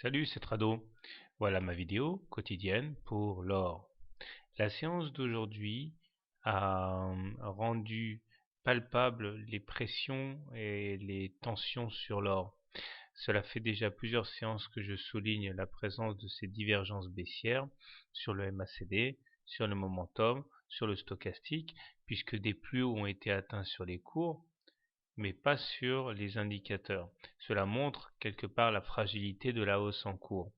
Salut, c'est Trado. Voilà ma vidéo quotidienne pour l'or. La séance d'aujourd'hui a rendu palpables les pressions et les tensions sur l'or. Cela fait déjà plusieurs séances que je souligne la présence de ces divergences baissières sur le MACD, sur le momentum, sur le stochastique, puisque des plus hauts ont été atteints sur les cours, mais pas sur les indicateurs. Cela montre quelque part la fragilité de la hausse en cours.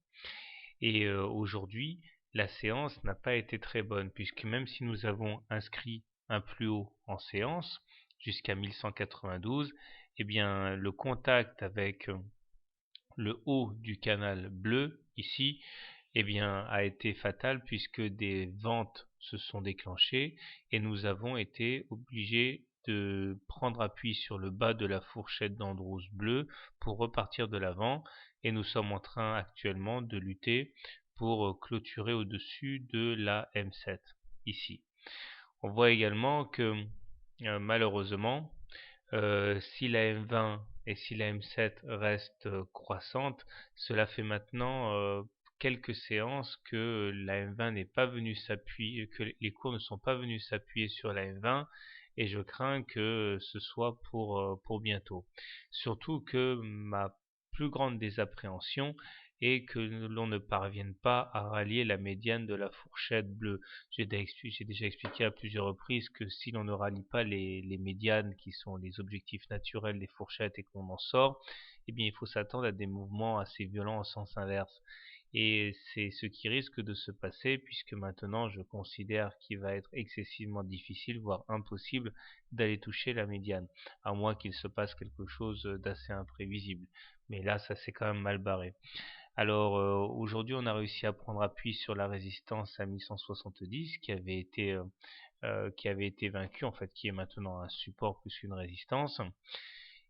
Et aujourd'hui, la séance n'a pas été très bonne, puisque même si nous avons inscrit un plus haut en séance, jusqu'à 1192, eh bien, le contact avec le haut du canal bleu, ici, eh bien, a été fatal, puisque des ventes se sont déclenchées, et nous avons été obligés de prendre appui sur le bas de la fourchette d'Andrews bleu pour repartir de l'avant, et nous sommes en train actuellement de lutter pour clôturer au-dessus de la M7 ici. On voit également que malheureusement, si la M20 et si la M7 restent croissantes, cela fait maintenant quelques séances que la M20 n'est pas venue s'appuyer, que les cours ne sont pas venus s'appuyer sur la M20, et je crains que ce soit pour bientôt. Surtout que ma plus grande désappréhension est que l'on ne parvienne pas à rallier la médiane de la fourchette bleue. J'ai déjà expliqué à plusieurs reprises que si l'on ne rallie pas les médianes, qui sont les objectifs naturels des fourchettes, et qu'on en sort, eh bien il faut s'attendre à des mouvements assez violents en sens inverse. Et c'est ce qui risque de se passer, puisque maintenant je considère qu'il va être excessivement difficile, voire impossible, d'aller toucher la médiane, à moins qu'il se passe quelque chose d'assez imprévisible. Mais là, ça s'est quand même mal barré. Alors aujourd'hui, on a réussi à prendre appui sur la résistance à 1170 qui avait été vaincue, en fait, qui est maintenant un support plus qu'une résistance.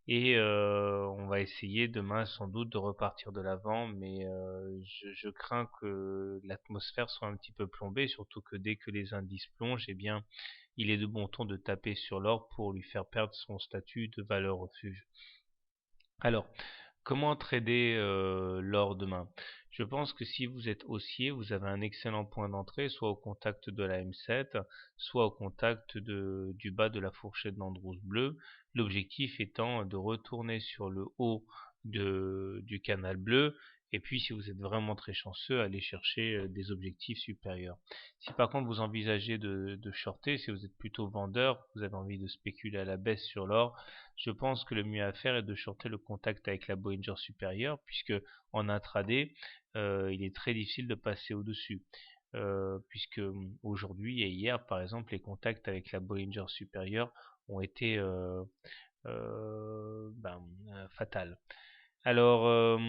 Et on va essayer demain sans doute de repartir de l'avant, mais je crains que l'atmosphère soit un petit peu plombée, surtout que dès que les indices plongent, eh bien, il est de bon ton de taper sur l'or pour lui faire perdre son statut de valeur refuge. Alors, comment trader l'or demain? Je pense que si vous êtes haussier, vous avez un excellent point d'entrée, soit au contact de la M7, soit au contact du bas de la fourchette d'Andrews bleu. L'objectif étant de retourner sur le haut du canal bleu, et puis si vous êtes vraiment très chanceux, aller chercher des objectifs supérieurs. Si par contre vous envisagez de shorter, si vous êtes plutôt vendeur, vous avez envie de spéculer à la baisse sur l'or, je pense que le mieux à faire est de shorter le contact avec la Bollinger supérieure, puisque en intraday, il est très difficile de passer au-dessus. Puisque aujourd'hui et hier, par exemple, les contacts avec la Bollinger supérieure ont été fatals. Alors,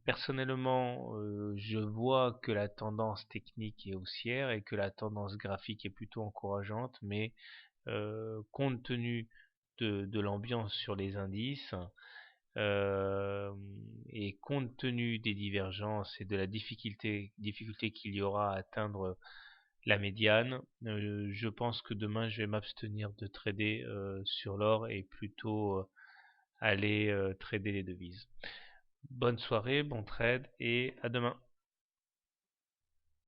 personnellement, je vois que la tendance technique est haussière et que la tendance graphique est plutôt encourageante, mais compte tenu de l'ambiance sur les indices, euh, et compte tenu des divergences et de la difficulté qu'il y aura à atteindre la médiane, je pense que demain je vais m'abstenir de trader sur l'or et plutôt aller trader les devises. Bonne soirée, bon trade et à demain.